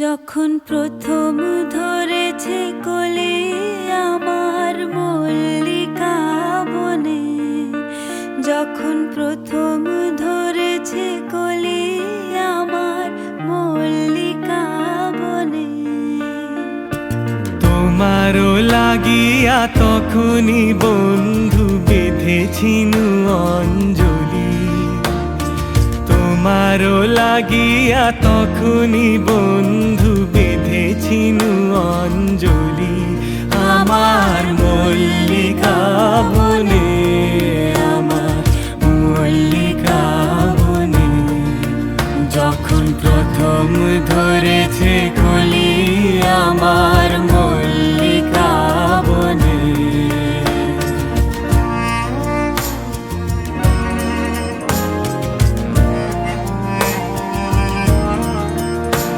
যখন প্রথম ধরেছে কলি আমার মল্লিকা বনে, যখন প্রথম ধরেছে কলি আমার মল্লিকা বনে। তোমারও লাগিয়া তখনই বন্ধু বেঁধেছিনু অঞ্জলি, তোমারও লাগিয়া তখনই বন্ধু বেঁধেছিনু অঞ্জলি। আমার মল্লিকা বনে, আমার মল্লিকা বনে, যখন প্রথম ধরেছে কলি আমার